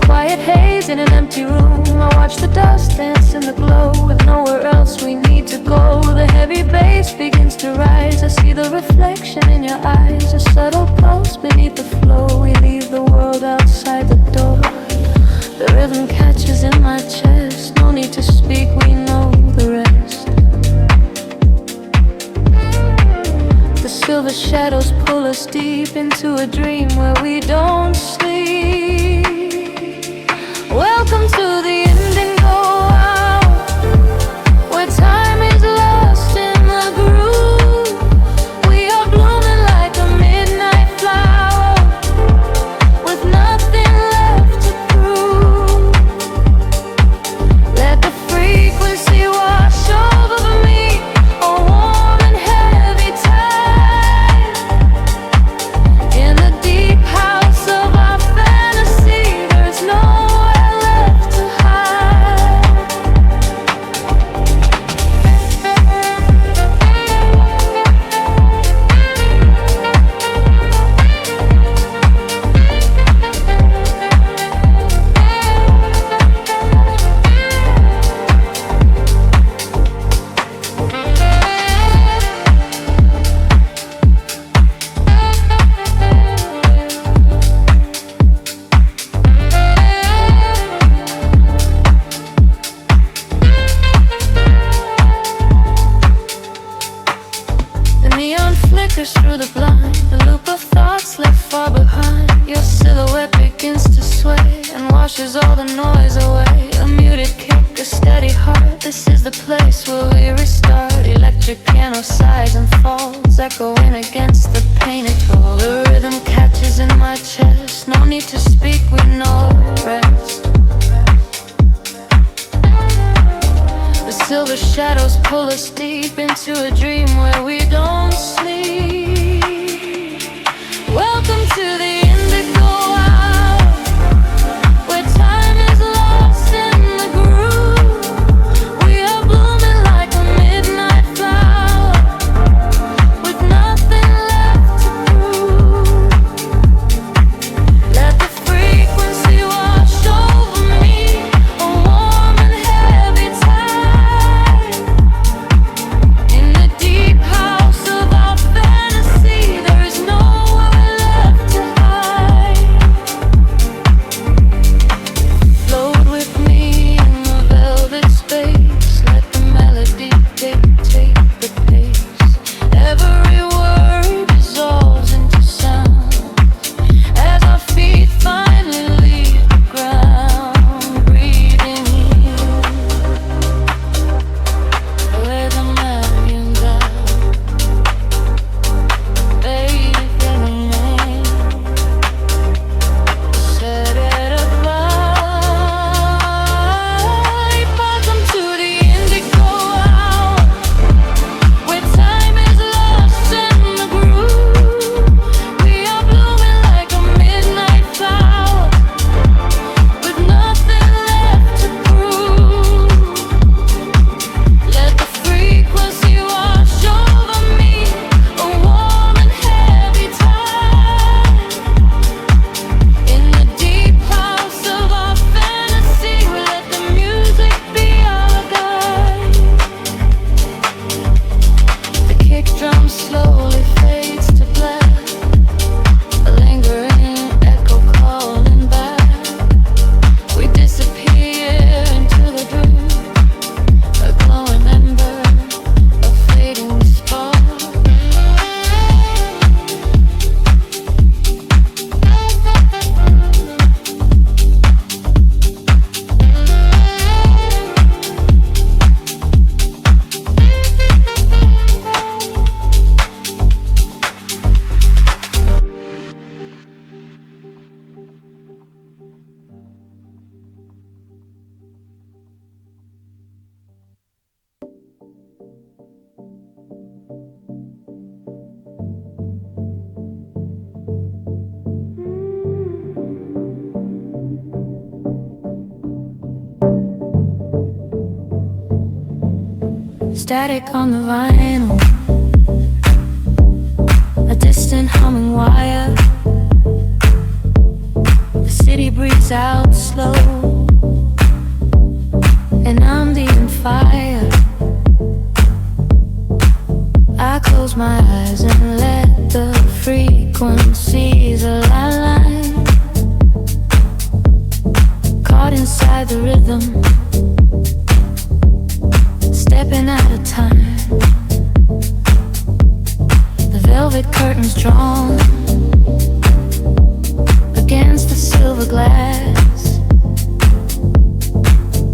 quiet haze in an empty room. I watch the dust dance in the glow, with nowhere else we need to go. The heavy bass begins to rise. I see the reflection in your eyes, a subtle pulse beneath the flow. We leave the world outside the door. The rhythm catches in my chest. No need to speak, we know the rest. The silver shadows pull us deep into a dream where we don't sleep. Welcome to the indigo hour, where time is lost in the groove. We are blooming like a midnight flower, with nothing left to prove. Let the frequency wash over me, a warm and heavy tide. In the deep house of our fantasy, there's nowhere left to hide. The neon flickers through the blind, the loop of thoughts left far behind. Your silhouette begins to sway and washes all the noise away. A muted kick, a steady heart. This is the place where we restart. Electric piano sighs and falls, echoing against the painted wall. The rhythm catches in my chest. No need to speak, we know the rest. The silver shadows pull us deep into a dream where we don't sleep. Welcome to the indigo hour, where time is lost in the groove. We are blooming like a midnight flower, with nothing left to prove. Let the frequency wash over me, a warm and heavy tide. In the deep house of our fantasy, there is nowhere left to hide. Float with me in the velvet space. Let the melody dictate the pace. Every word dissolves into sound as our feet finally leave the ground. Breathing in where the millions are. Baby, feeling me. Set it alight. Welcome to the indigo hour, where time is lost in the groove. We are blooming like a midnight flower, with nothing left to prove. Let the frequency wash over me, a warm and heavy tide. In the deep house of our fantasy, we let the music be our guide. The kick drum slowly fades to black, a lingering echo calling back. We disappear into the dream, a glowing ember, a fading spark. Static on the vinyl, a distant humming wire. The city breathes out slow. my eyes and let the frequencies align. Caught inside the rhythm, stepping out of time. The velvet curtains drawn against the silver glass,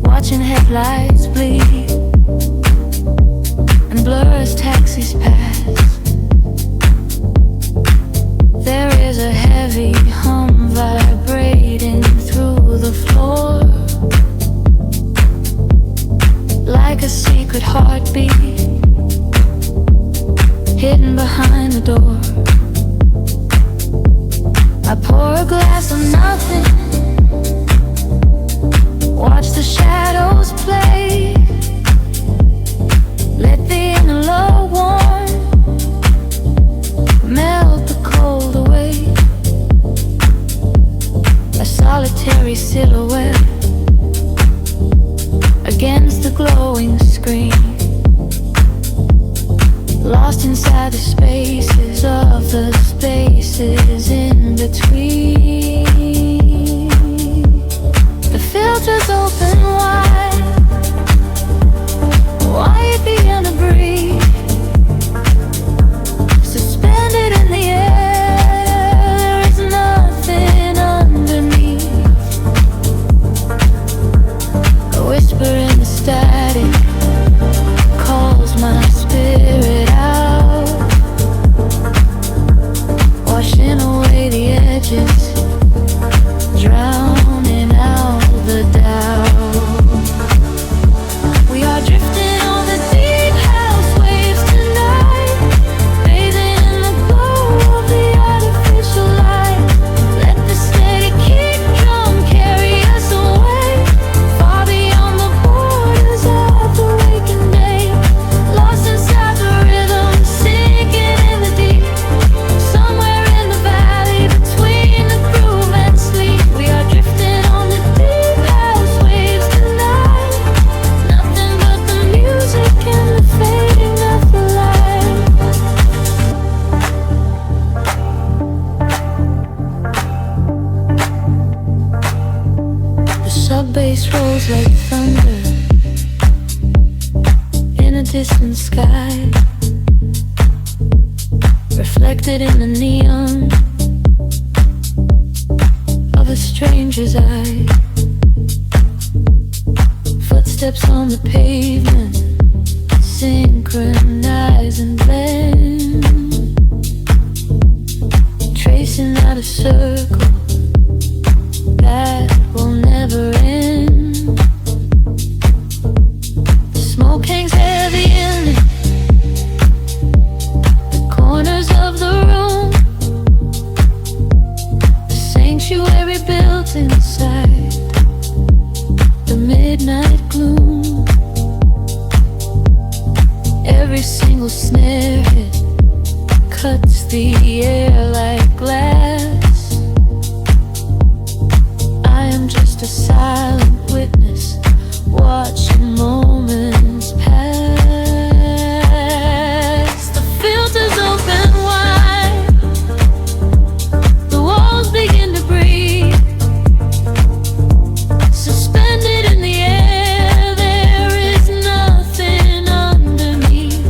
watching headlights bleed and blur as taxis pass. There is a heavy hum vibrating through the floor, like a secret heartbeat hidden behind the door. I pour a glass of nothing, watch the shadows play, let the inner love warm melt the cold away. A solitary silhouette against the glowing screen, lost inside the spaces of the spaces in between. The filters open wide, wide beyond a breeze, suspended in the air. There is nothing underneath. A whisper in the static calls my spirit out, washing away the edges, drowning out the doubt. We are drifting on the deep house waves tonight, bathing in the glow of the artificial light. Let the steady kick drum carry us away, far beyond the borders of the waking day. Lost inside the rhythm, sinking in the deep, somewhere in the valley between the groove and sleep. We are drifting on the deep house waves tonight, nothing but the music and the fading of the light. The sub-bass rolls like thunder in a distant sky, reflected in the neon of a stranger's eye. Footsteps on the pavement synchronize and blend, tracing out a circle that will never end. The smoke hangs heavy in the corners of the room, the sanctuary built inside the midnight gloom. Every single snare hit cuts the air like glass. I am just a silent witness, watching moments pass. The filters open wide, the walls begin to breathe, suspended in the air. There is nothing underneath.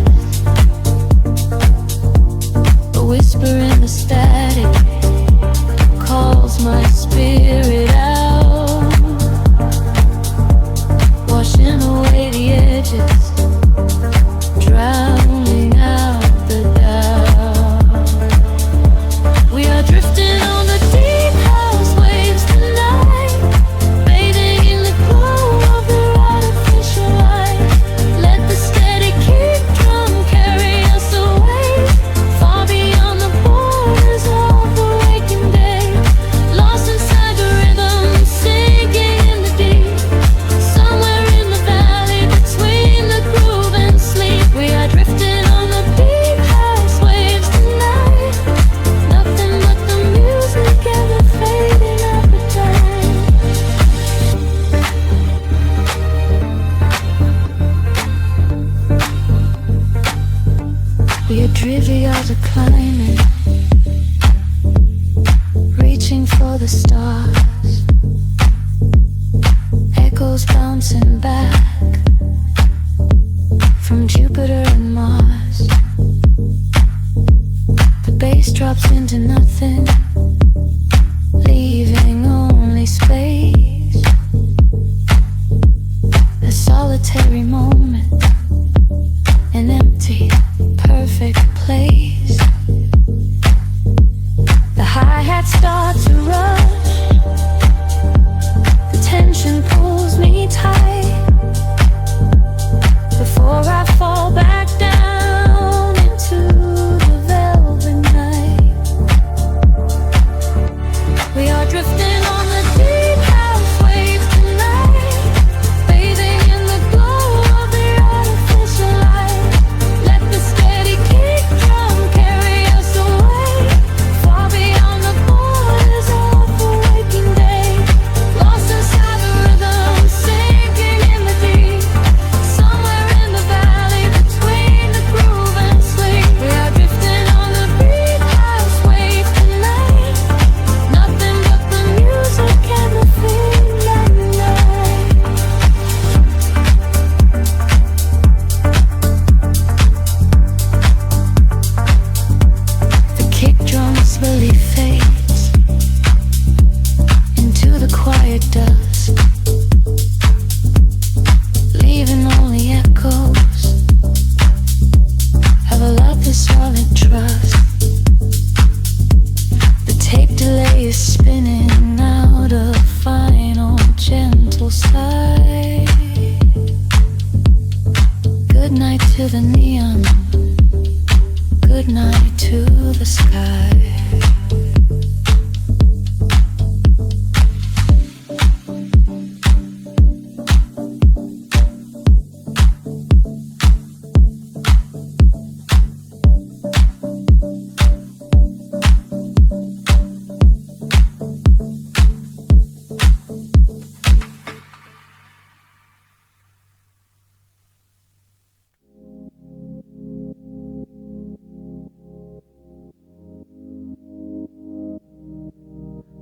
A whisper in the static The odds are climbing, reaching for the stars. Echoes bouncing back from Jupiter and Mars. The bass drops into nothing, leaving only space. A solitary moment, an empty, perfect place. The hi-hat starts to rush. The tension pulls me tight before I fall back down into the velvet night. We are drifting on the deep house waves tonight, bathing in the glow of the artificial light. Let the steady kick drum carry us away, far beyond the borders of the waking day. Lost inside the rhythm, sinking in the deep, somewhere in the valley between the groove and sleep. We are drifting on the deep house waves tonight, nothing but the music and the feeling at night. The kick drum slowly fades into the quiet dusk, leaving only echoes of a love that's solid trust. The tape delay is spinning out a final gentle sigh. Good night to the neon, good night to the sky.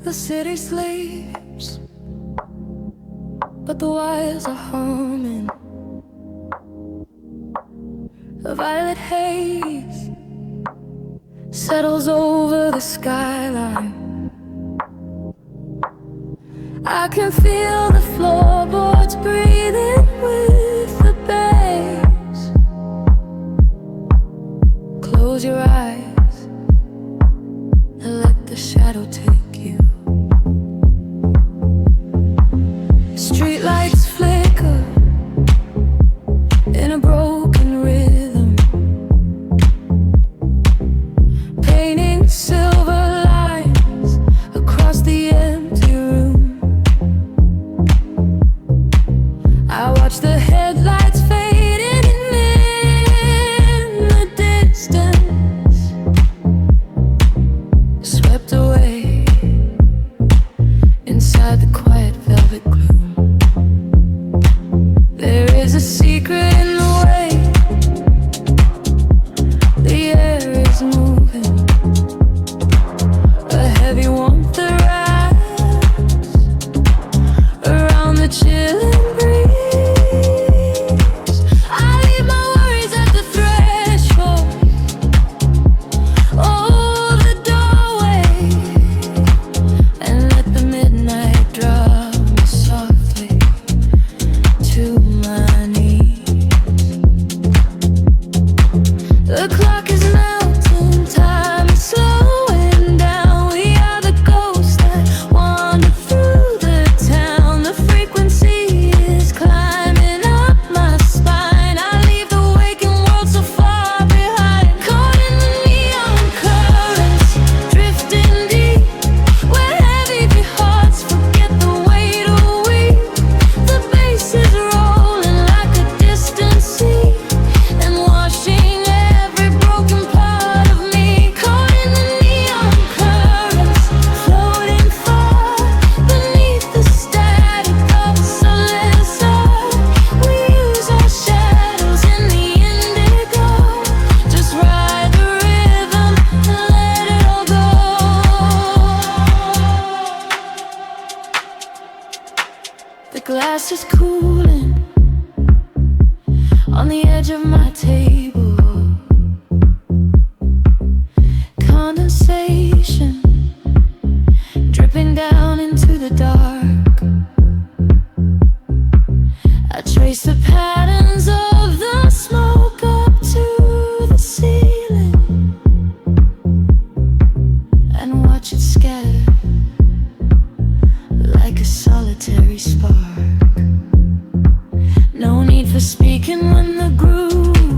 The city sleeps, but the wires are humming. A violet haze settles over the skyline. I can feel the floorboards breathing with the bass. Close your eyes and let the shadow take you. Streetlights flicker in a broken rhythm, painting silver lines across the empty room. I watch the headlights fading in the distance, swept away inside the quiet velvet gloom. There is a secret in the way the air is moving, a heavy warmth that wraps around the chilling breeze. I leave my worries at the threshold, oh, the doorway, and let the midnight draw me softly to my knees. The clock is melting time. glass is cooling on the edge of my table. Condensation dripping down into the dark. I trace the patterns of the smoke up to the ceiling and watch it scatter like a solitary spark. No need for speaking when the groove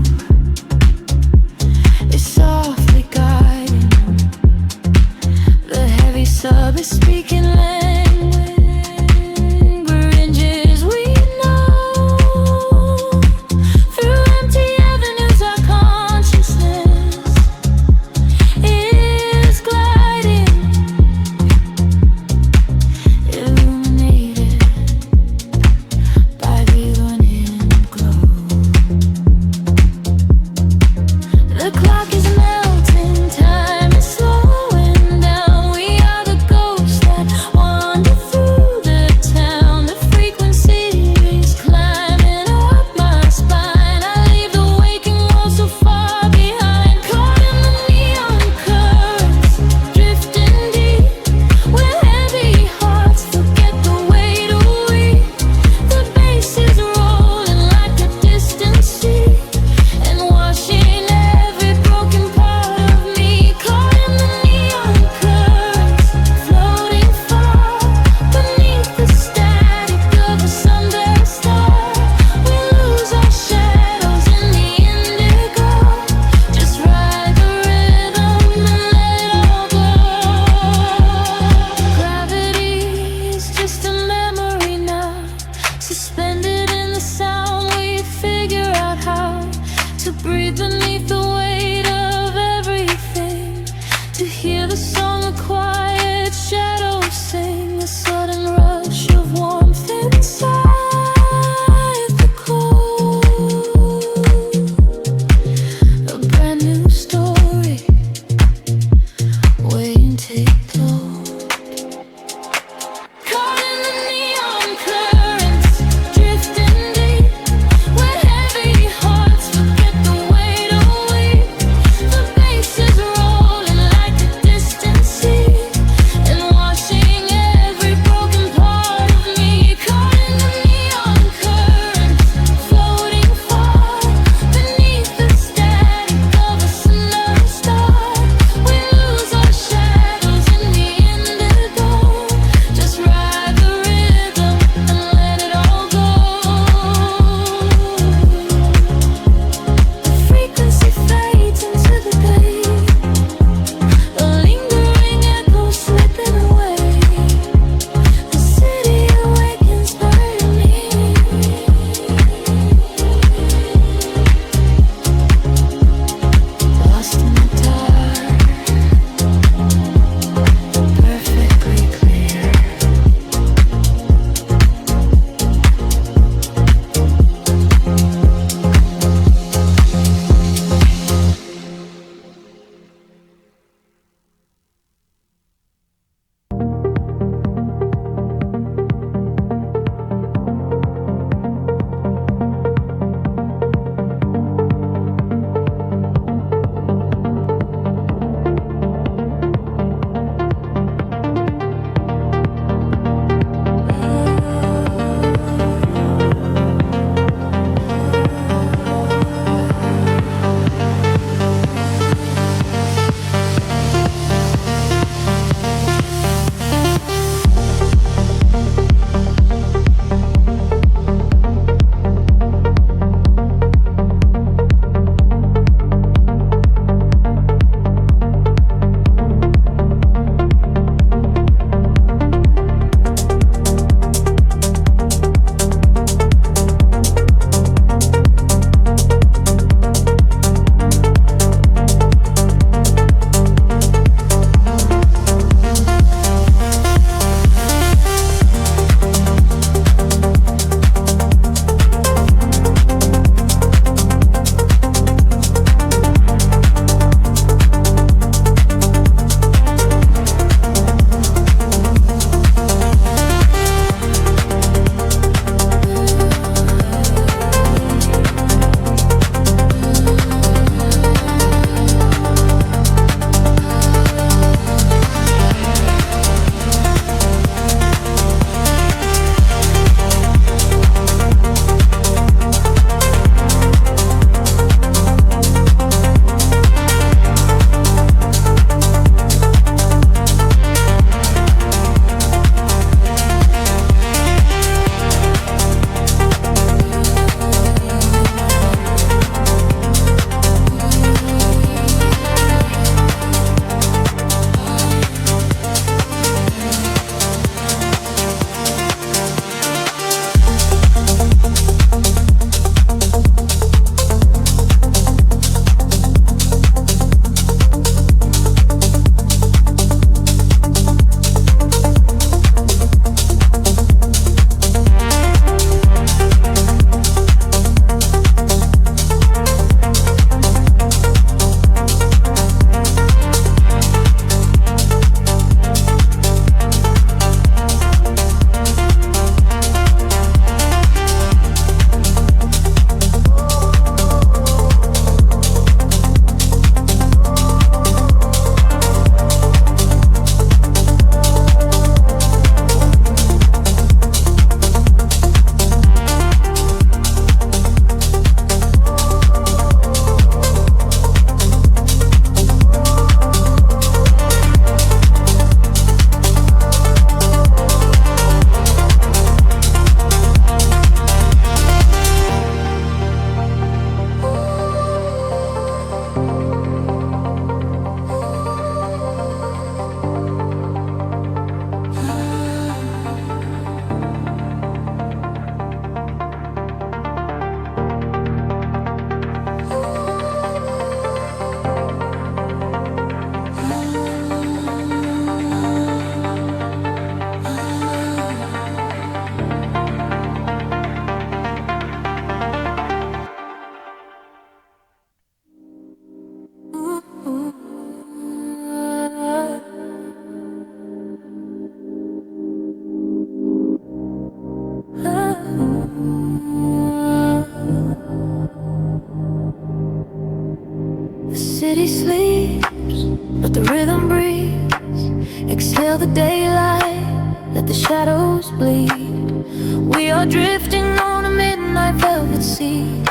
shadows bleed. We are drifting on a midnight velvet sea.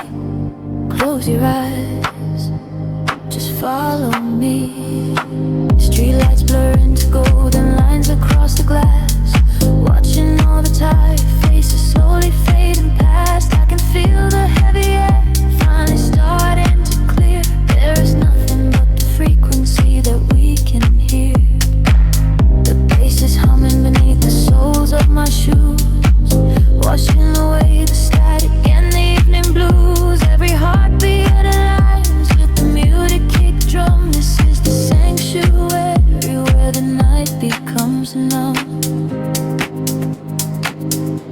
Close your eyes, just follow me. Streetlights blur into golden lines across the glass. Watching all the tired faces slowly fading past. I can feel the heavy air finally starting to clear. There is nothing but the frequency that we can hear. The bass is humming beneath the soles of my shoes, washing away the static and the evening blues. Every heartbeat aligns with the muted kick drum. This is the sanctuary where the night becomes numb.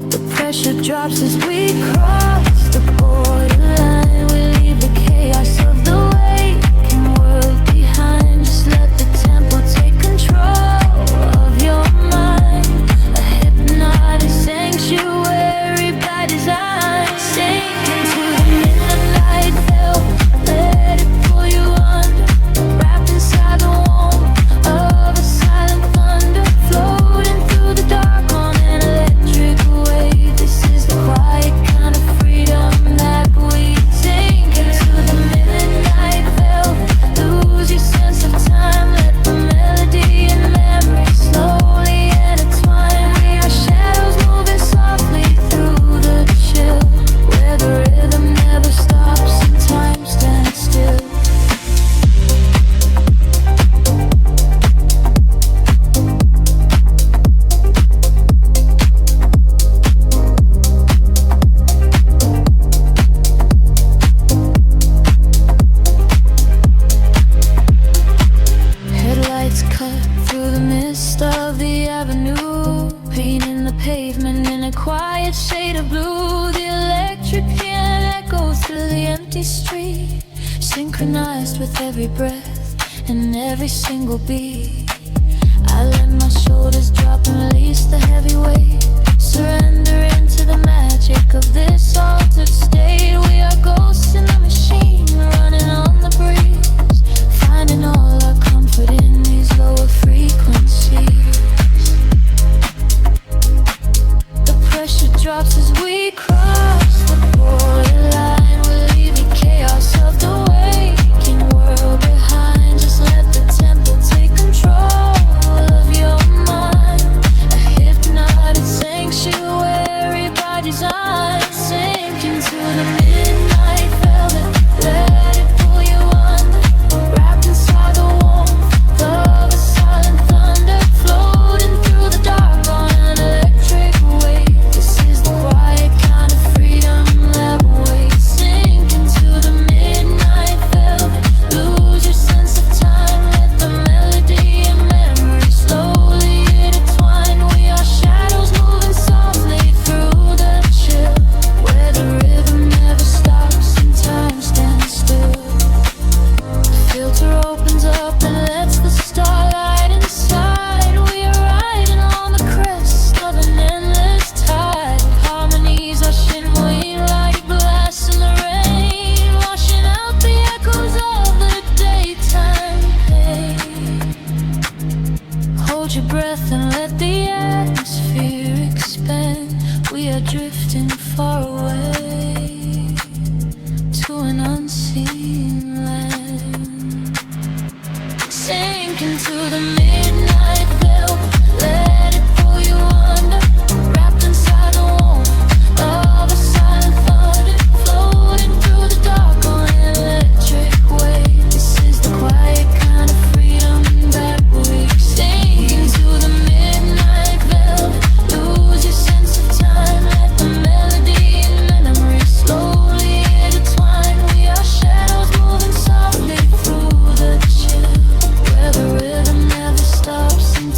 The pressure drops as we cross the borderline. We leave the chaos of the waking world behind. Just let the tempo take control of your mind. A hypnotic sanctuary by design. Sink into the midnight veil, let it pull you under. Wrapped inside the warmth of a silent thunder, floating through the dark on an electric wave. This is the quiet kind of freedom that we sink into the midnight veil. Lose your sense of time, let the melody and memory slowly intertwine. We are shadows moving softly through the chill, where the rhythm never stops and time stands still. Headlights cut through the mist of the avenue, painting the pavement in a quiet shade of blue. The electric piano echoes through the empty street, synchronized with every breath and every single beat. I let my shoulders drop and release the heavy weight, surrender into the magic of this altered state. We are ghosts in a machine, running on the breeze, finding all our comfort in these lower frequencies. The pressure drops as we cross the borderline. We leave the chaos of the waking world behind. Just let the tempo take control of your mind. A hypnotic sanctuary by design. Sink into the midnight velvet, let it pull you under. Wrapped inside the warmth of a silent thunder, floating through the dark on an electric wave. This is the quiet kind of freedom that waits. Sink into the midnight velvet, lose your sense of time, let the melody and memory slowly intertwine. We are shadows moving softly through the chill, where the rhythm never stops and time stands still. The filter opens up and lets the starlight inside. We are riding on the crest of an endless tide. Harmonies are shimmering like glass in the rain, washing out the echoes of the daytime pain. Hold your breath and let the atmosphere expand. We are drifting far away to an unseen land. Sink into the midnight veil, let it pull you under. Wrapped inside the warmth of a silent thunder, floating through the dark on an electric wave. This is the quiet kind of freedom that we sink into the midnight veil. Lose your sense of time, let the melody and memory slowly intertwine. We are shadows moving softly through the chill, where the rhythm never stops and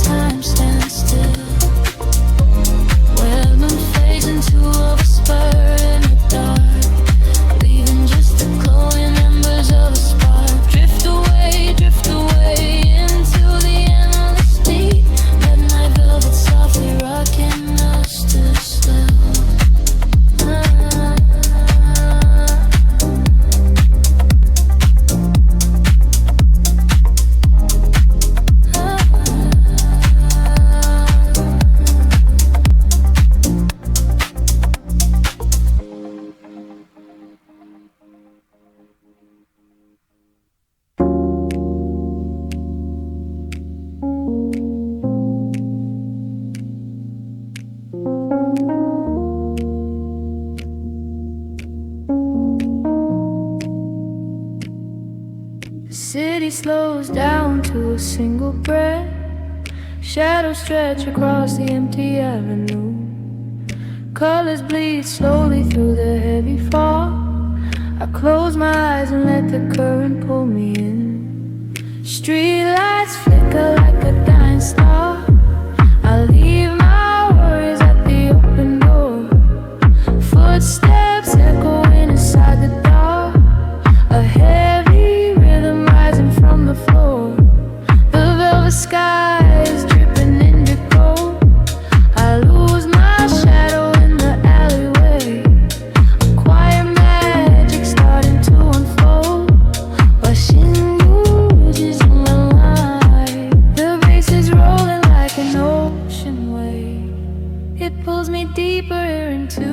slows down to a single breath. Shadows stretch across the empty avenue. Colors bleed slowly through the heavy fog. I close my eyes and let the current pull me in. Street lights flicker like a dying star. I leave my worries at the open door. Footsteps echoing inside the dark. A heavy rhythm rising from the floor. The velvet sky is dripping indigo. I lose my shadow in the alleyway. A quiet magic starting to unfold. Washing bruises on my life. The bass is rolling like an ocean wave. It pulls me deeper into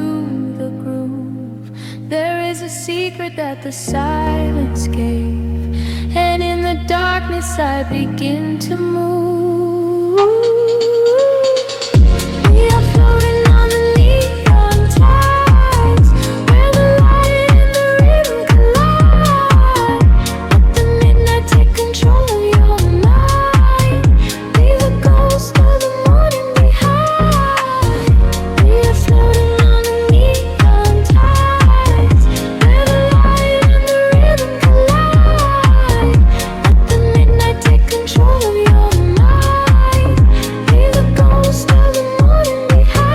the groove. There is a secret that the silence gave, and in the darkness I begin to move. We are floating on the neon tides, where the light and the rhythm collide. Let the midnight take control of your mind. Leave the ghost of the morning behind. We are floating on the neon tides, where the light and the rhythm collide. Let the midnight take control of your mind. Leave the ghost of the morning behind.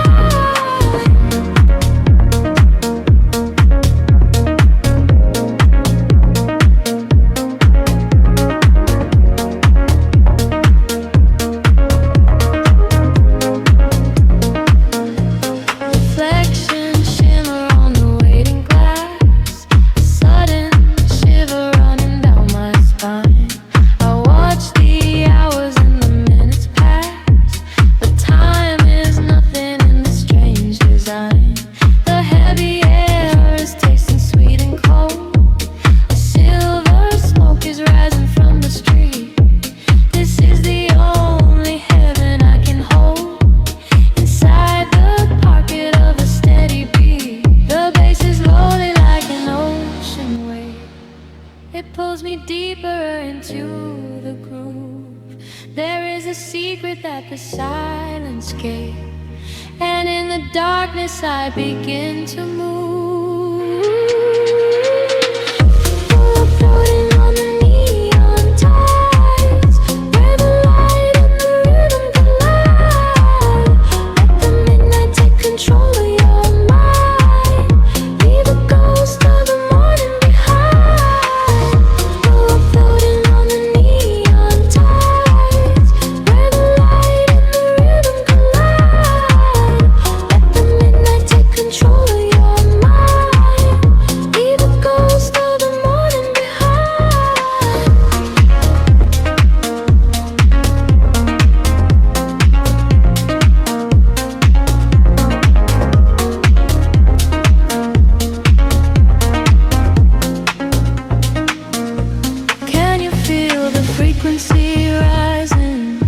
Reflection shimmer on the waiting glass. A sudden shiver running down my spine. I watch the hours and the minutes pass, but time is nothing in this strange design. The heavy air is tasting sweet and cold. A silver smoke is rising from the street. This is the only heaven I can hold. Inside the pocket of a steady beat, the bass is rolling like an ocean wave. It pulls me deeper into the groove. There is a secret that the silence gave, and in the darkness I begin to move. We're floating on the neon tides, where the light and the rhythm collide. Let the midnight take control of your mind. Leave the ghost of the morning behind. We're floating on the neon tides, where the light and the rhythm collide. Let the midnight take control of your mind. Leave the ghost of the morning behind. Can you feel the frequency rising?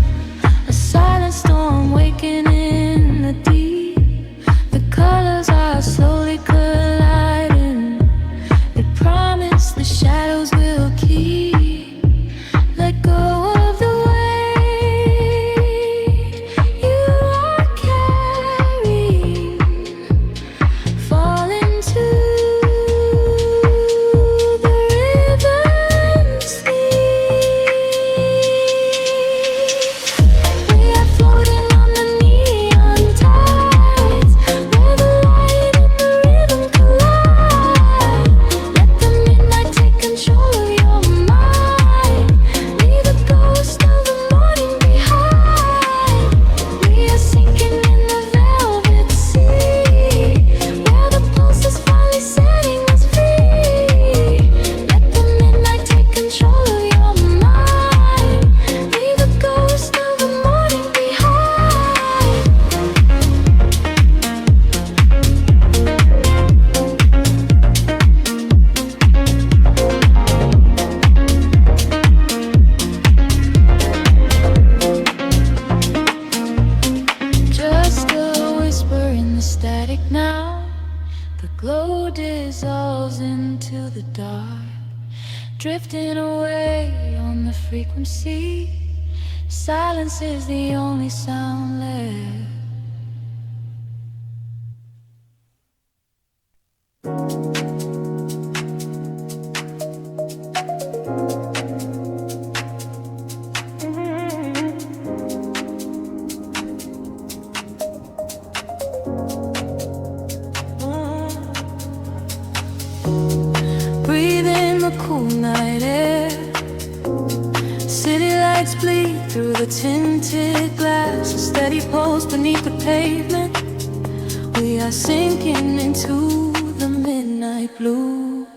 A silent storm waking in the deep. The colors are slowly colliding. They promise the shadows will keep. Let go of the weight you are carrying. Fall into the rhythm sleep. We are floating on the neon tides, where the light and the rhythm collide. Let the midnight take control of your mind. Leave the ghost of the morning behind. We are sinking in the velvet sea, where the pulse is finally setting us free. Let the midnight take control of your mind. Leave the ghost of the morning behind. Just a whisper in the static now. The glow dissolves into the dark, drifting away on from the frequency. Silence is the only sound left. Cool night air, city lights bleed through the tinted glass, a steady pulse beneath the pavement. We are sinking into the midnight blue.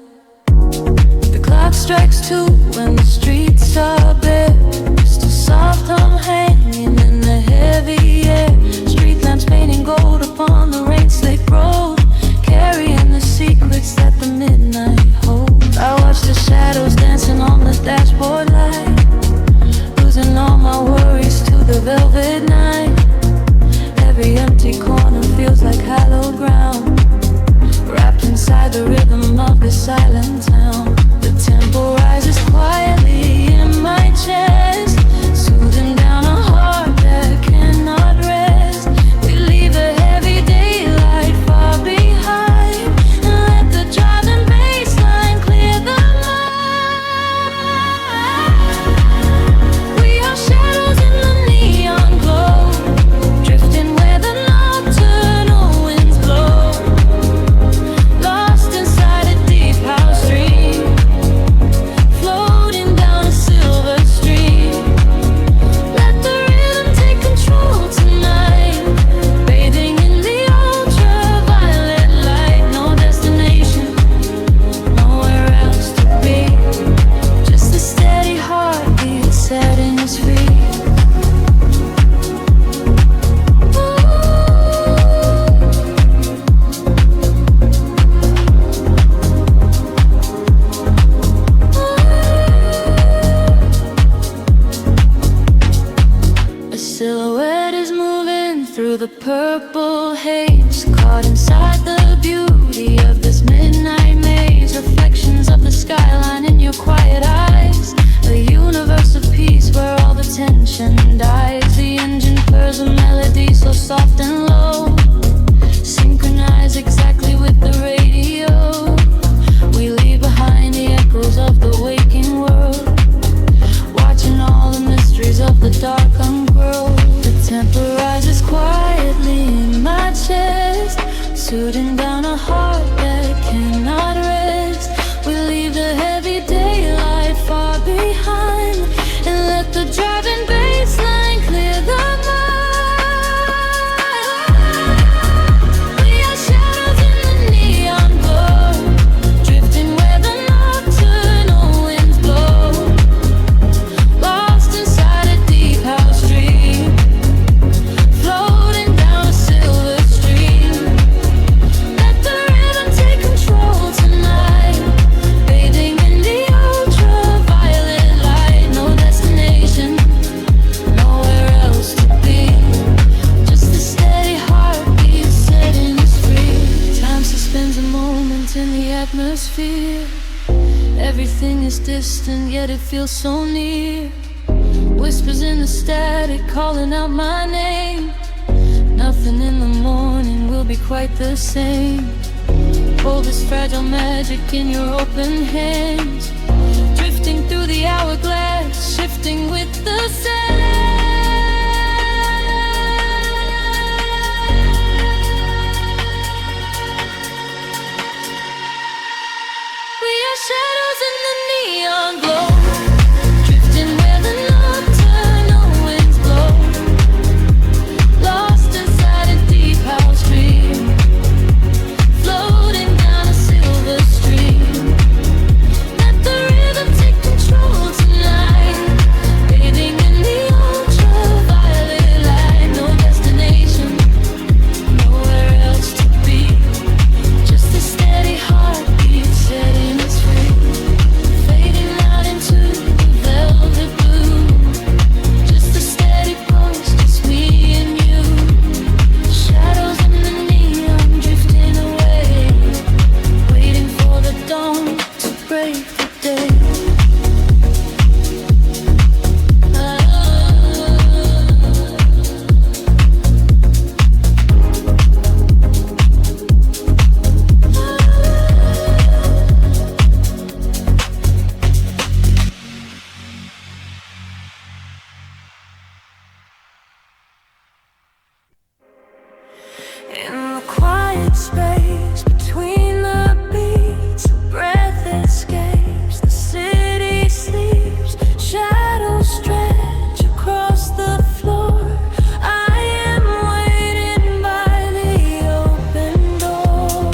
The clock strikes 2 and the streets are bare. Just a soft hum hanging in the heavy air. Street lamps painting gold upon the rain-slicked road, carrying the secrets that the midnight holds. I watch the shadows dancing on the dashboard light, losing all my worries to the velvet night. Every empty corner feels like hallowed ground, wrapped inside the rhythm of this silent town. The tempo rises quietly in my chest, soothing down a heart that cannot rest. We leave the heavy daylight far behind and let the driving bassline clear the mind. We are shadows in the neon glow, drifting where the nocturnal winds blow, lost inside a deep house dream, floating down a silver stream. Let the rhythm take control tonight, bathing in the ultraviolet light. No destination, nowhere else to be, just a steady heartbeat setting us free. A silhouette is moving through the purple haze, caught inside the beauty of this midnight maze. Reflections of the skyline in your quiet eyes, a universe of peace where all the tension dies. The engine purrs a melody so soft and low, synchronized exactly with the radio. We leave behind the echoes of the waking world, watching all the mysteries of the dark ungrow. The tempo rises quietly in my chest, soothing down a heart that cannot rest. We leave the heavy daylight far behind and let the driving bassline clear the mind. We are shadows in the neon glow, drifting where the nocturnal winds blow, lost inside a deep house dream, floating down a silver stream. Let the rhythm take control tonight, bathing in the ultraviolet light. No destination, nowhere else to be, just a steady heartbeat setting us free. Time suspends a moment in the atmosphere. Everything is distant, yet it feels so near. Whispers in the static calling out my name. Nothing in the morning will be quite the same. Hold this fragile magic in your open hands, drifting through the hourglass, shifting with the sand. We are shadows in the neon glow, drifting where the nocturnal winds blow, lost inside a deep house dream, floating down a silver stream. Let the rhythm take control tonight, bathing in the space between the beats. A breath escapes, the city sleeps. Shadows stretch across the floor. I am waiting by the open door.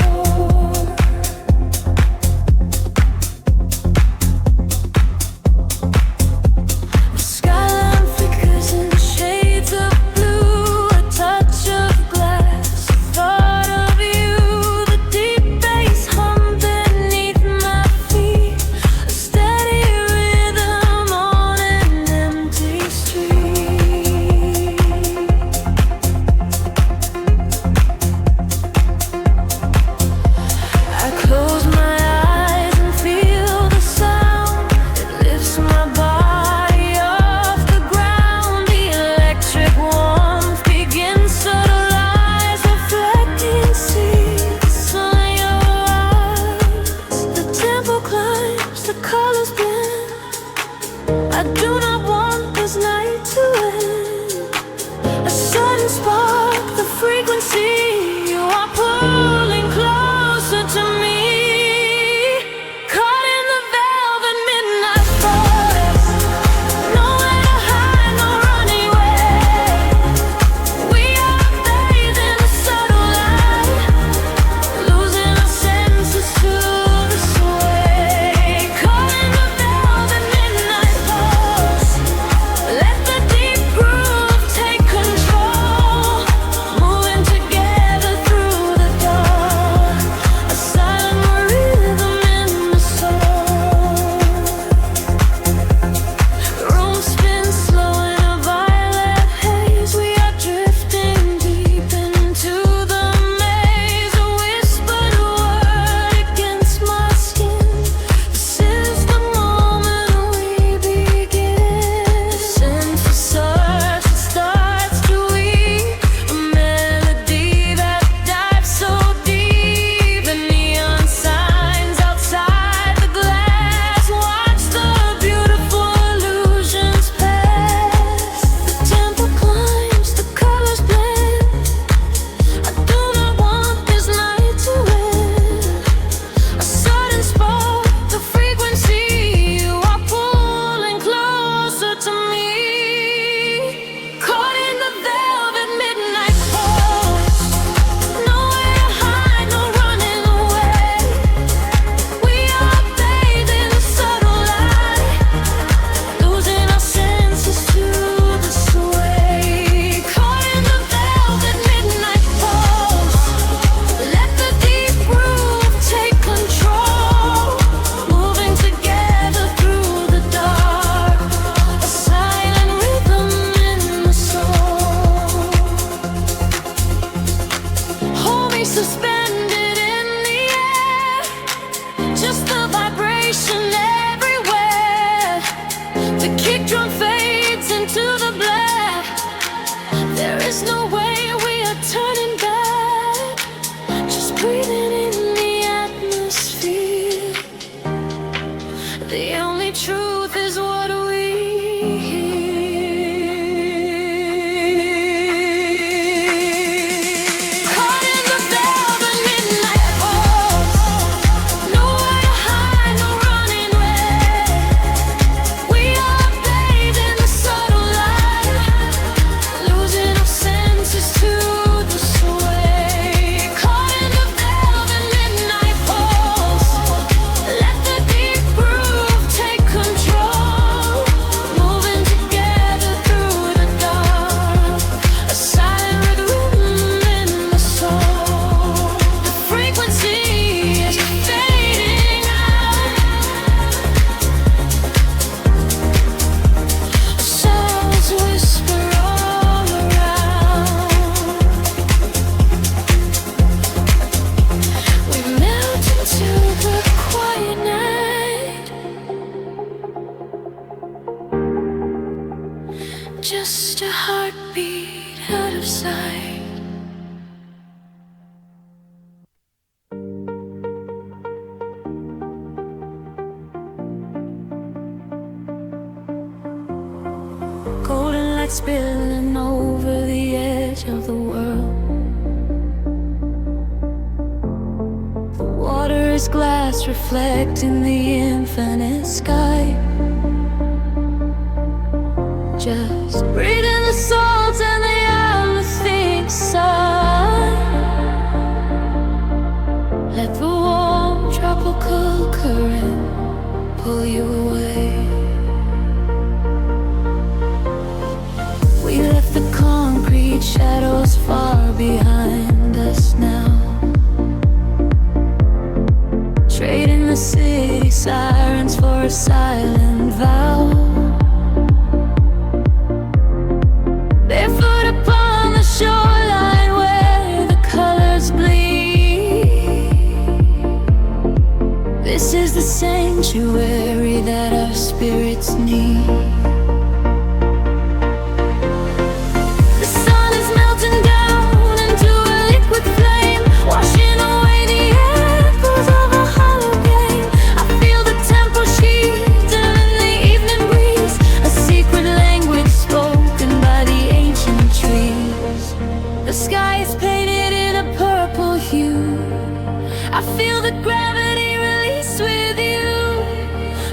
The skyline flickers in shades of blue. A touch of glass, a thought of you. The deep bass hum beneath my feet. A steady rhythm on an empty street. I close my eyes and feel the sound. It lifts my body off the ground. The electric warmth begins, subtle eyes reflecting, see the sun in your eyes. The tempo climbs, the colors blend. I do not want this night to end. A sudden spark, the frequency. You are pulling closer to me. Caught in the velvet midnight forest. Nowhere to hide, no running away. We are bathed in the subtle light, losing our senses to the sway. Caught in the velvet midnight forest. Let the deep groove take control. Moving together through the dark. A silent rhythm in the soul. The room spins slow in a violet haze. We are drifting deep into the maze. A whispered word against my skin. This is the moment we begin. The synthesizer starts to weave. A melody that dives so deep. The neon signs outside the glass. Watch the beautiful illusions pass. The tempo climbs, the colors blend. I do not want this night to end. A sudden spark, the frequency. You are pulling closer to me. Caught in the velvet midnight forest. Nowhere to hide, no running away. We are bathed in the subtle light, losing our senses to the sway. Caught in the velvet midnight forest. Let the deep groove take control. Moving together through the dark. A silent rhythm in the soul. Hold me suspended in the air. Just the vibration everywhere. The kick drum fades into the black. There is no way we are turning back. Just breathing in the atmosphere. The only truth is what we hear. Caught in the velvet midnight forest. Nowhere to hide, no running away. We are bathed in the subtle light, losing our senses to the sway. Caught in the velvet midnight forest. Let the deep groove take control. Moving together through the dark. A silent rhythm in the soul. The frequency is fading out. Sounds whisper all around. We melt into the quiet night. Just a heartbeat out of sight. Golden light spilling over the edge of the world. this glass reflecting the infinite sky. Just breathe in the salt and the everything sigh. Let the warm tropical current pull you away. We left the concrete shadows far behind us now, trading the city sirens for a silent vow. Barefoot upon the shoreline where the colors bleed. This is the sanctuary that our spirits need. The sun is melting down into a liquid flame, washing away the echoes of a hollow game. I feel the temple sheets in the evening breeze, a secret language spoken by the ancient trees. The sky is painted in a purple hue. I feel the gravity release with you.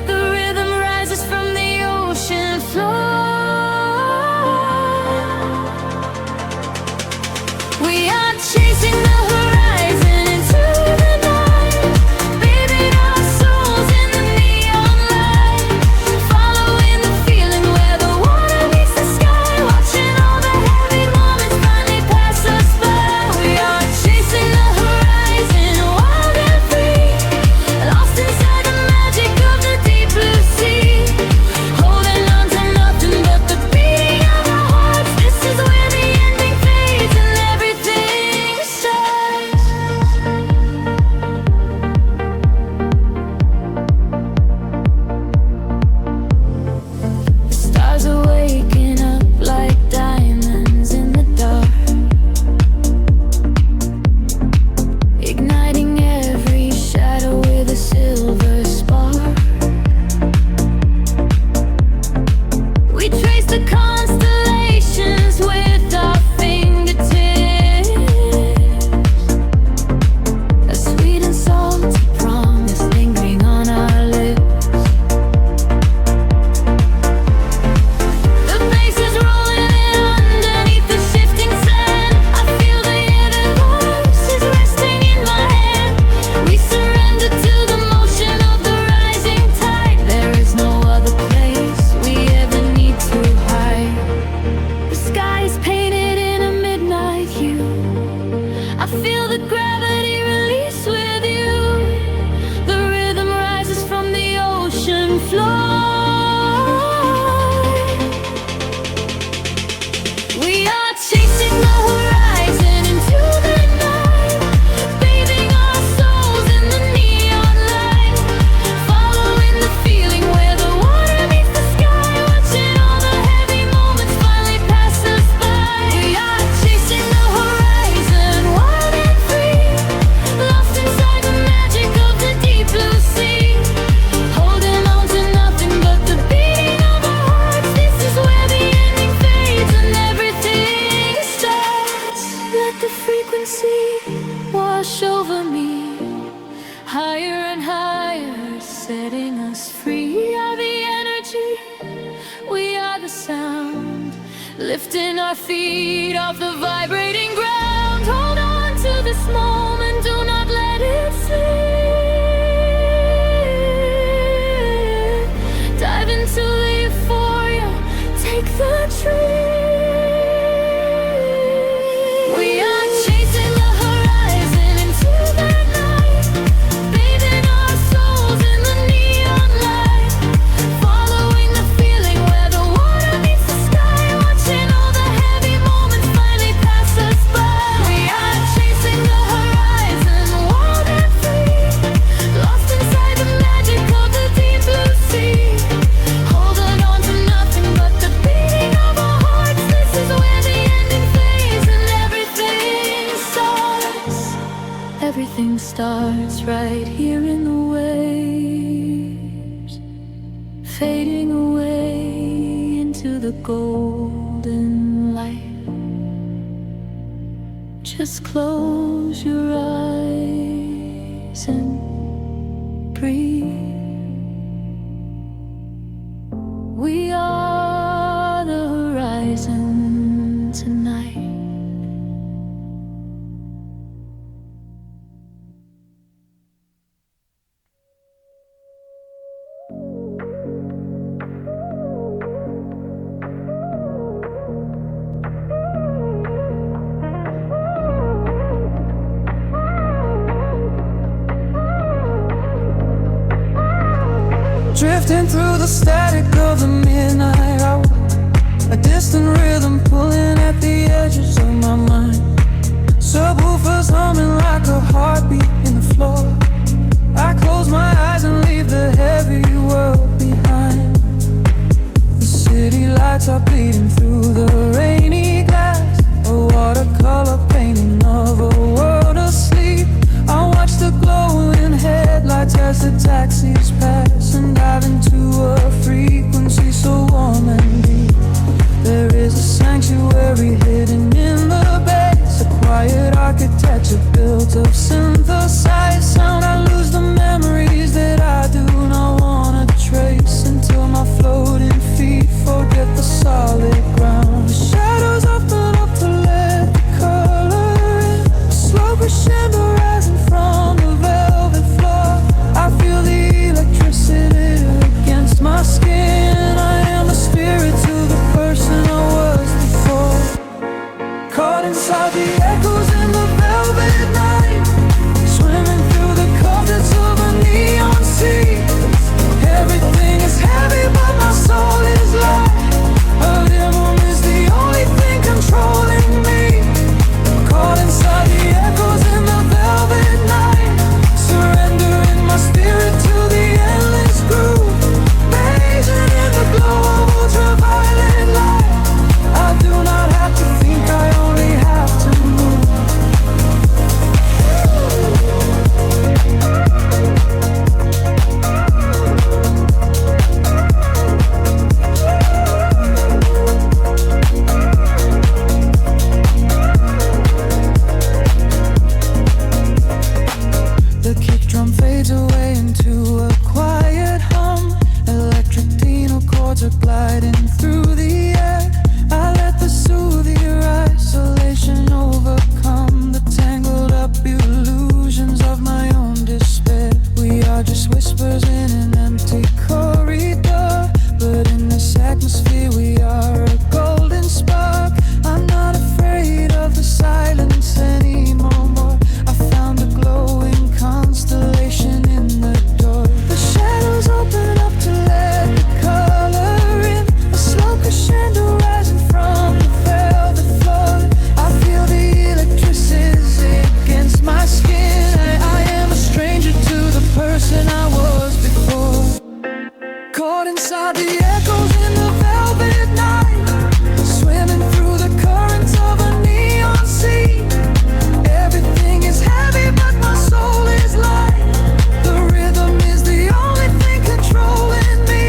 The rhythm rises from the ocean floor. We are chasing the horizon into the night, bathing our souls in the neon light, following the feeling where the water meets the sky, watching all the heavy moments finally pass us by. We are chasing the horizon, wild and free, lost inside the magic of the deep blue sea, holding on to nothing but the beating of our hearts. This is where the ending fades and everything starts. The stars are waking up like diamonds in the dark, igniting every shadow with a silver spark. We trace the constellations with our fingertips, a sweet and salty promise lingering on our lips. The bass is rolling in underneath the shifting sand. I feel the universe is resting in my hand. We surrender to the motion of the rising tide. There is no other place we ever need to hide. The sky is painted in a midnight hue. I feel the gravity release with you. The rhythm rises from the ocean floor. We are chasing the horizon into the night, bathing our souls in the neon light, following the feeling where the water meets the sky, watching all the heavy moments finally pass us by. We are chasing the horizon, wild and free, lost inside the magic of the deep blue sea, holding on to nothing but the beating of our hearts. This is where the ending fades and everything starts. Let the frequency wash over me, higher and higher, setting us free. We are the energy, we are the sound, lifting our feet off the vibrating ground. Hold on to this moment, do not let it slip. Dive into the euphoria, take the trip. We are chasing the horizon into the night, bathing our souls in the neon light, following the feeling where the water meets the sky, watching all the heavy moments finally pass us by. We are chasing the horizon, wild and free, lost inside the magic of the deep blue sea, holding on to nothing but the beating of our hearts. This is where the ending fades and everything starts. Everything starts right here in the waves, fading away into the golden light. Just close your eyes and free. We are the horizon tonight. Drifting through the static of the midnight hour, a distant rhythm pulling at the edges of my mind. Subwoofers humming like a heartbeat in the floor. I close my eyes and leave the heavy world behind. The city lights are bleeding through the rainy glass, a watercolor painting of a world asleep. I watch the glowing headlights as the taxis pass and dive into a frequency so warm and deep. There is a sanctuary hidden in the base, a quiet architecture built of synthesized sound. I lose the memories that I do not wanna trace until my floating feet forget the solid ground. The shadows open up to let the color in, a slow crescendo rising from the velvet floor. I feel the electricity against my skin. I am the spirit to the person I was before. Caught inside the echoes in the velvet night, swimming through the currents of a neon sea. Everything is heavy but my soul is light. A rhythm is the only thing controlling me. Caught inside the echoes in the velvet night, surrendering my spirit to the endless groove, bathing in the glow of ultraviolet light. I do not have to think, I only have to move. The kick drum fades away into a quiet hum. Electric piano chords are gliding through the air. I let the soothier isolation overcome the tangled up illusions of my own despair. We are just whispers in an empty corridor, but in this atmosphere we are a golden spark. I'm not afraid of the silence anymore. I found a glowing constellation in the door. The shadows open up to let the color in, a slow crescendo rising from the velvet floor. I feel the electricity against my skin. I am a stranger to the person I was before. Caught inside the echoes in the velvet night, swimming through the currents of a neon sea. Everything is heavy but my soul is light. The rhythm is the only thing controlling me.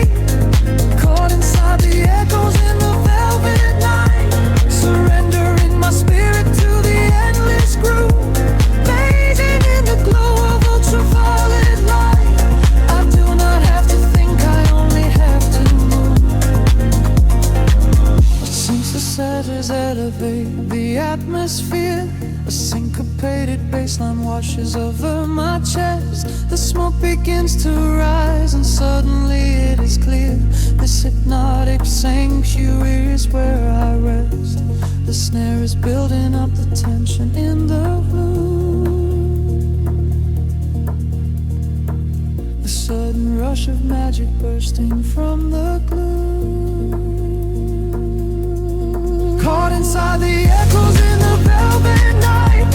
Caught inside the echoes in the velvet night, surrendering my spirit to the endless groove, bathing in the glow of ultraviolet light. I do not have to think, I only have to move. Synthesizers elevate the atmosphere, a syncopated bassline washes over my chest. The smoke begins to rise and suddenly it is clear. This hypnotic sanctuary is where I rest. The snare is building up the tension in the room. The sudden rush of magic bursting from the gloom. Caught inside the echoes in the velvet night,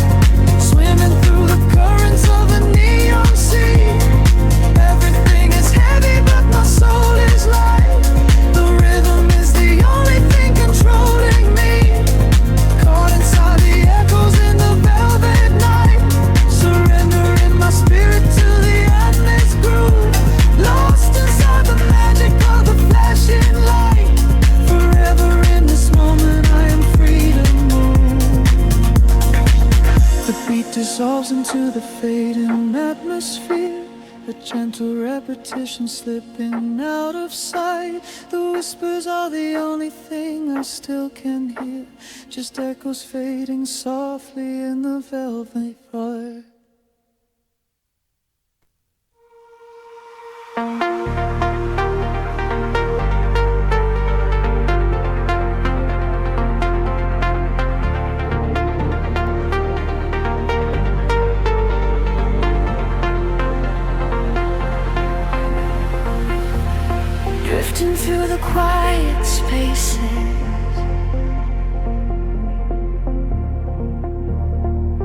swimming through the currents of the neon sea. Everything is heavy but my soul is light. The rhythm is the only thing controlling me. Caught inside the echoes in the velvet night, surrendering my spirit to the endless groove, lost inside the magic of the flashing light. Forever in this moment I am free to move. The beat dissolves into the fading atmosphere. a gentle repetition slipping out of sight. The whispers are the only thing I still can hear, just echoes fading softly in the velvet fire. Drifting through the quiet spaces,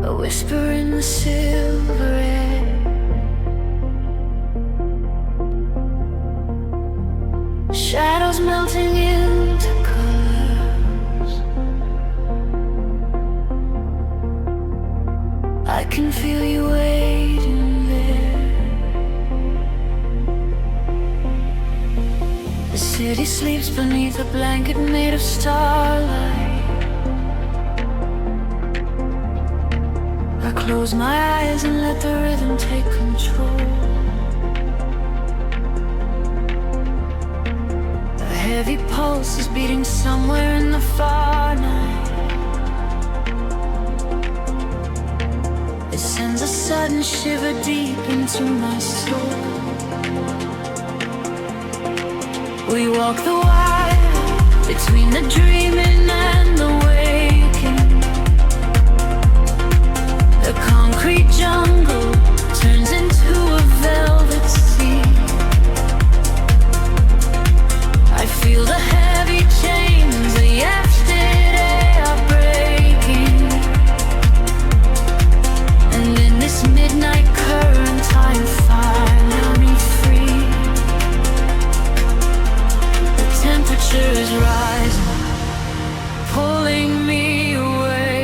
a whisper in the silver air, shadows melting into colors. I can feel you waiting there. The city sleeps beneath a blanket made of starlight. I close my eyes and let the rhythm take control. A heavy pulse is beating somewhere in the far night. It sends a sudden shiver deep into my soul. We walk the wire between the dreaming and the waking. The concrete jungle turns into a velvet sea. I feel the heavy chains of yesterday are breaking, and in this midnight current I am finally free. The temperature is rising, pulling me away.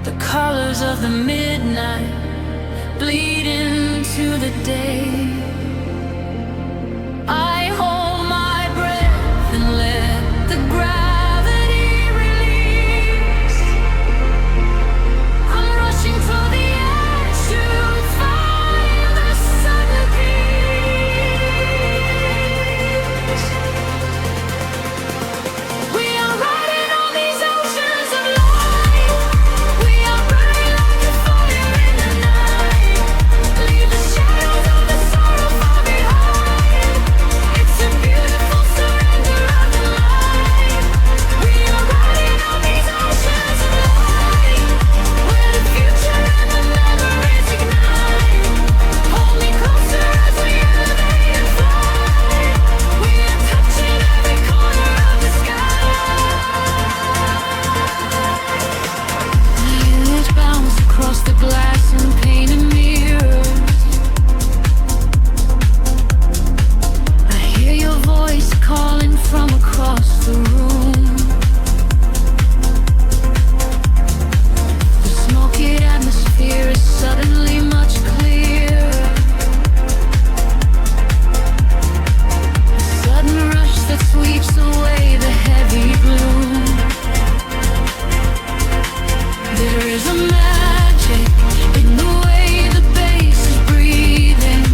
The colors of the midnight bleed into the day. I hold my breath and let the gravity release. I'm rushing for the edge to find the sudden peace. We are riding on these oceans of light. We are burning like a fire in the night. Leave the shadows of the sorrow far behind. It's a beautiful surrender of the light. We are riding on these oceans of light, where the future and the memories ignite. Hold me closer as we elevate and fly. We are touching every corner of the sky. Years bounce across the glass and painted mirrors. I hear your voice calling from across the room. The smoky atmosphere is suddenly much clearer. A sudden rush that sweeps away the heavy gloom. There is a magic in the way the bass is breathing.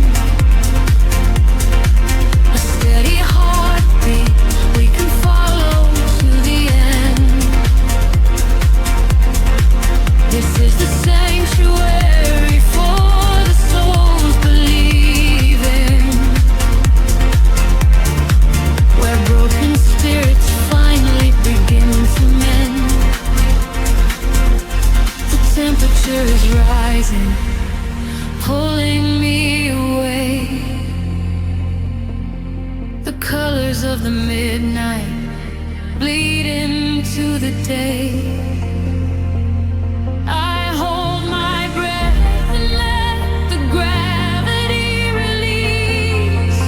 A steady heartbeat we can follow to the end. This is the sanctuary for the souls believing, where broken spirits finally begin to mend. The temperature is rising, pulling me away. The colors of the midnight bleed into the day. I hold my breath and let the gravity release.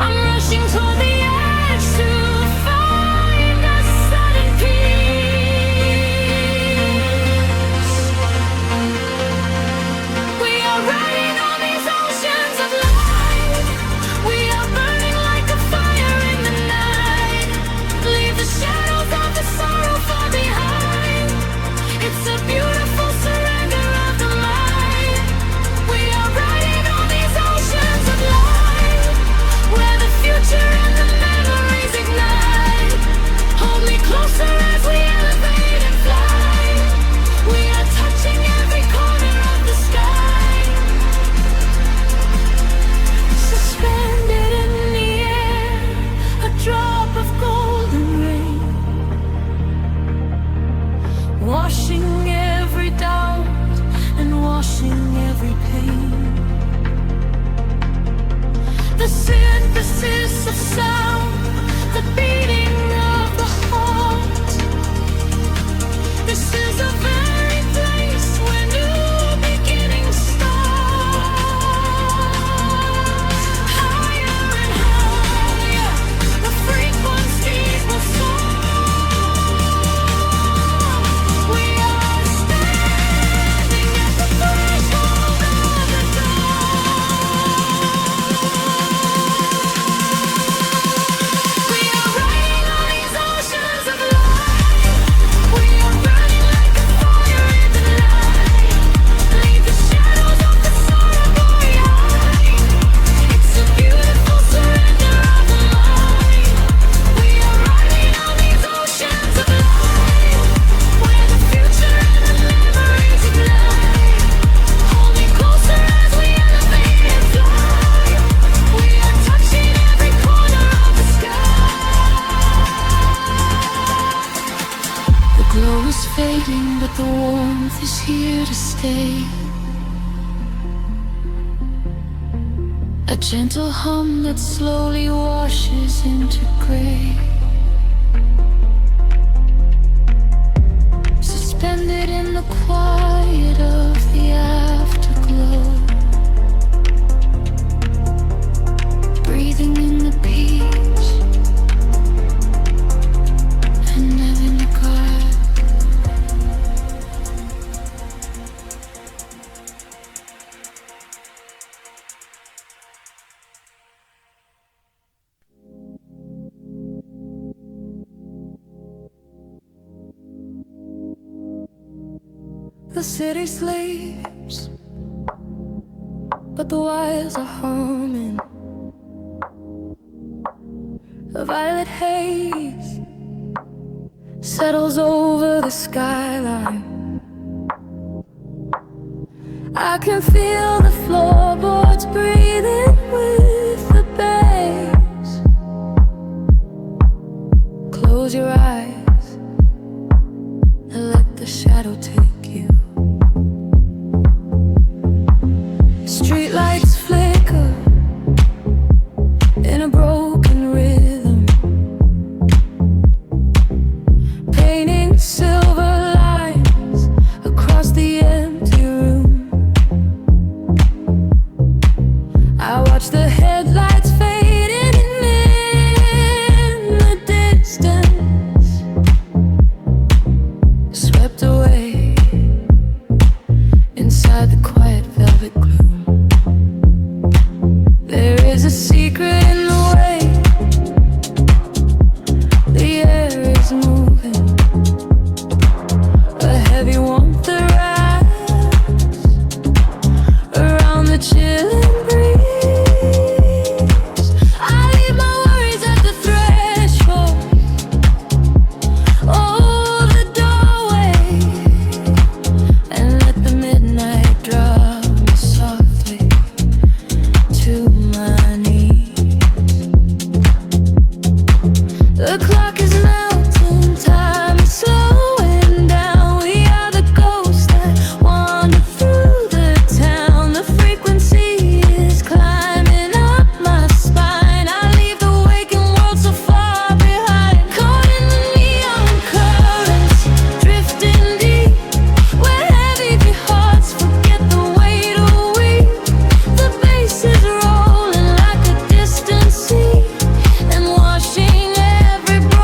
I'm rushing toward the edge to find a sudden peace. We are riding on these oceans of light. We are burning like a fire in the night. Leave the shadows of the sorrow but the warmth is here to stay. A gentle hum that slowly washes into gray. Suspended in the quiet of the afterglow, breathing in the peach and having the car. The city sleeps, but the wires are humming. A violet haze settles over the skyline. I can feel the floorboards breathing with the bass. Close your eyes and let the shadow take you. Streetlights flicker in a broken rhythm, painting silver lines across the empty room. I watch the headlights fading in the distance, swept away inside the quiet velvet gloom. There is a secret in the way the air is moving, a heavy warmth that wraps around the chilling breeze. I leave my worries at the threshold, oh, the doorway, and let the midnight draw me softly to my knees. The clock is melting, time is slowing down. We are the ghosts that wander through the town. The frequency is climbing up my spine. I leave the waking world so far behind, caught in the neon currents, drifting deep, where heavy hearts forget the weight of we. The bass is rolling like a distant sea and washing every breath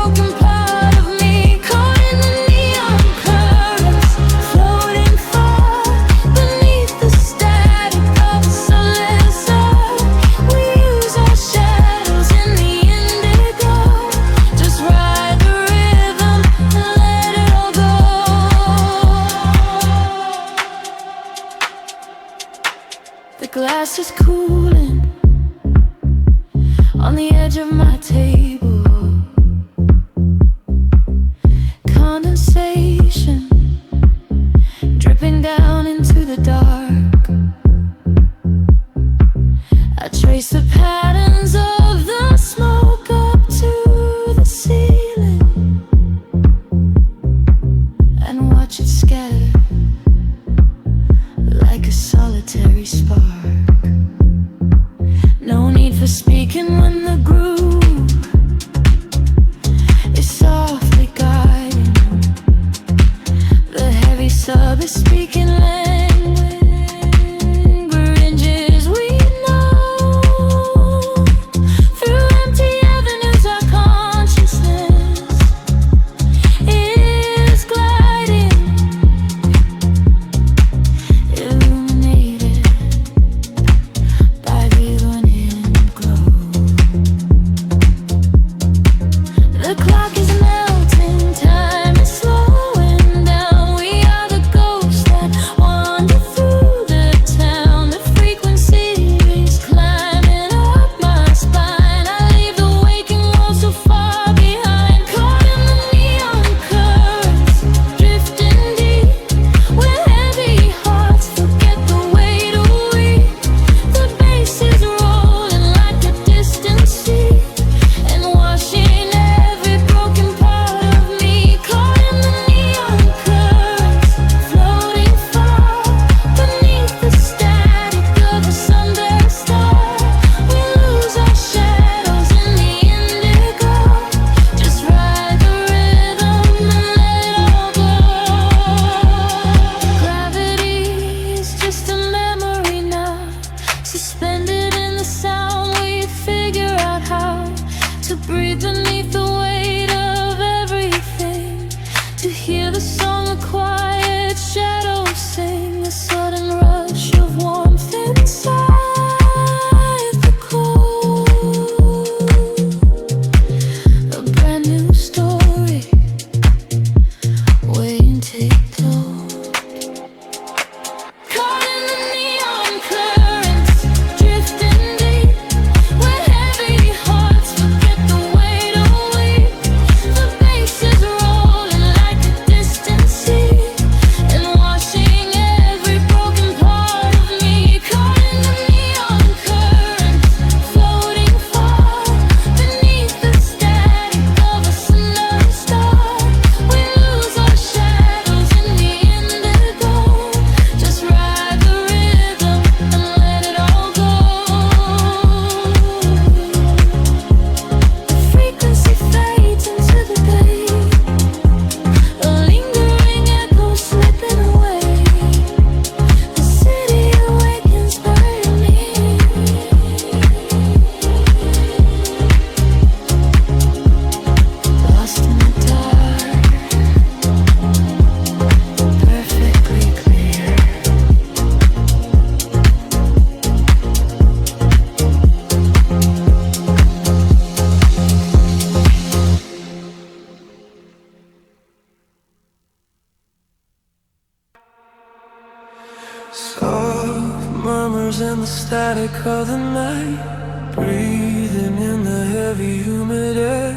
the static of the night, breathing in the heavy humid air.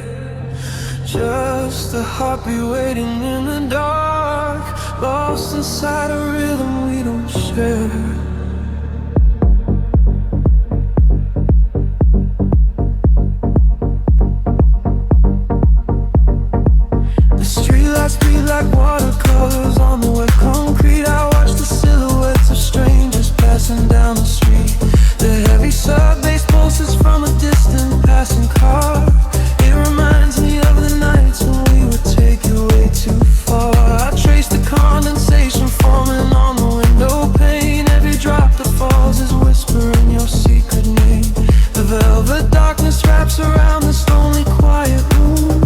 Just a heartbeat waiting in the dark, lost inside a rhythm we don't share. Street like watercolors on the wet concrete. I watch the silhouettes of strangers passing down the street. The heavy sub-bass pulses from a distant passing car. It reminds me of the nights when we would take it way too far. I trace the condensation forming on the window pane. Every drop that falls is whispering your secret name. The velvet darkness wraps around this lonely quiet room,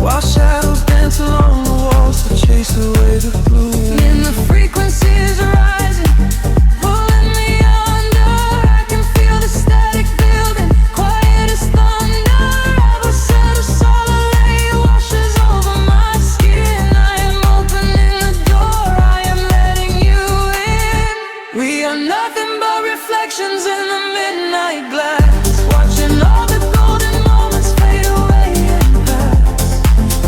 while shadows dance along the walls to chase away the gloom. And the frequency is rising, pulling me under. I can feel the static building, quiet as thunder. Ever set a solid light washes over my skin. I am opening the door, I am letting you in. We are nothing but reflections in the midnight glass, watching all the golden moments fade away and pass.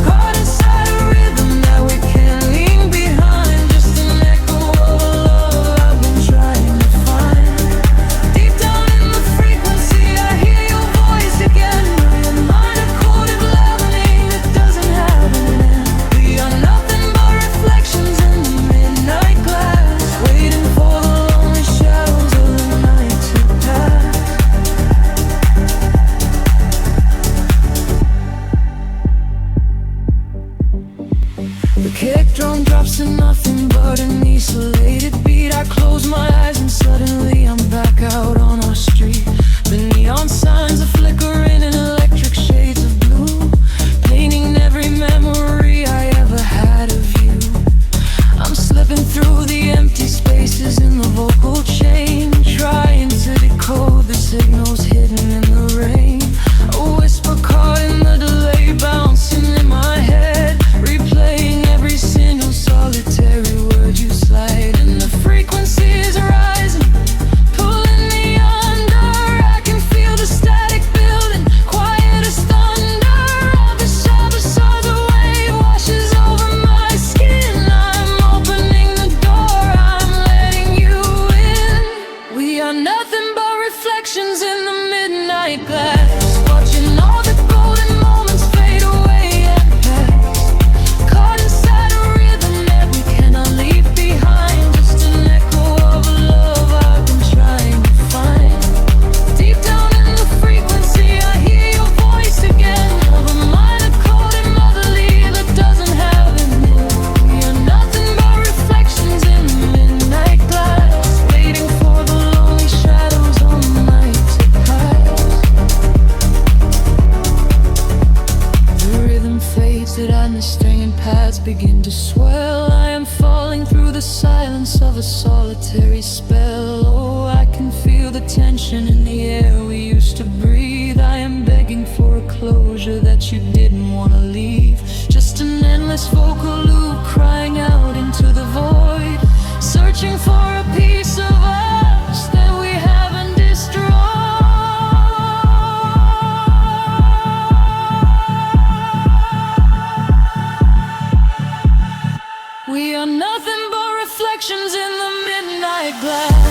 Caught inside a rhythm that we can't leave behind, just an echo of a love I've been trying to find. Deep down in the frequency, I hear your voice again. Your mind a coded leveling that doesn't have an end. We are nothing but reflections in the midnight glass, waiting for the lonely shadows of the night to pass. The kick drum drops to nothing but an isolated beat. I close my eyes and suddenly I'm back out on our street. The neon signs are flickering in electric shades of blue, painting every memory I ever had of you. I'm slipping through the empty spaces in the vocal chain, trying to decode the signals hidden in the rain. A whisper caught in the delay, bouncing in my head, replaying every single solitary word you slide. And the frequency is rising, pulling me under. I can feel the static building, quiet as thunder. Every sob a wave washes over my skin. I'm opening the door, I'm letting you in. We are nothing but reflections in the midnight glass, watching all the golden moments fade away and pass. Caught inside a rhythm that we cannot leave behind, just an echo of a love I've been trying to find. Deep down in the frequency, I hear your voice again, of a mind a coded motherly that doesn't have an end. We are nothing but reflections in the midnight glass, waiting for the lonely shadows on the night to pass. The rhythm fades and the stringed pads begin to swell. I am falling through the silence of a solitary spell. Oh, I can feel the tension in the air we used to breathe. I am begging for a closure that you didn't want to leave. Just an endless vocal loop crying out into the void, searching for a piece of us that we haven't destroyed. We are nothing but reflections in the midnight glass.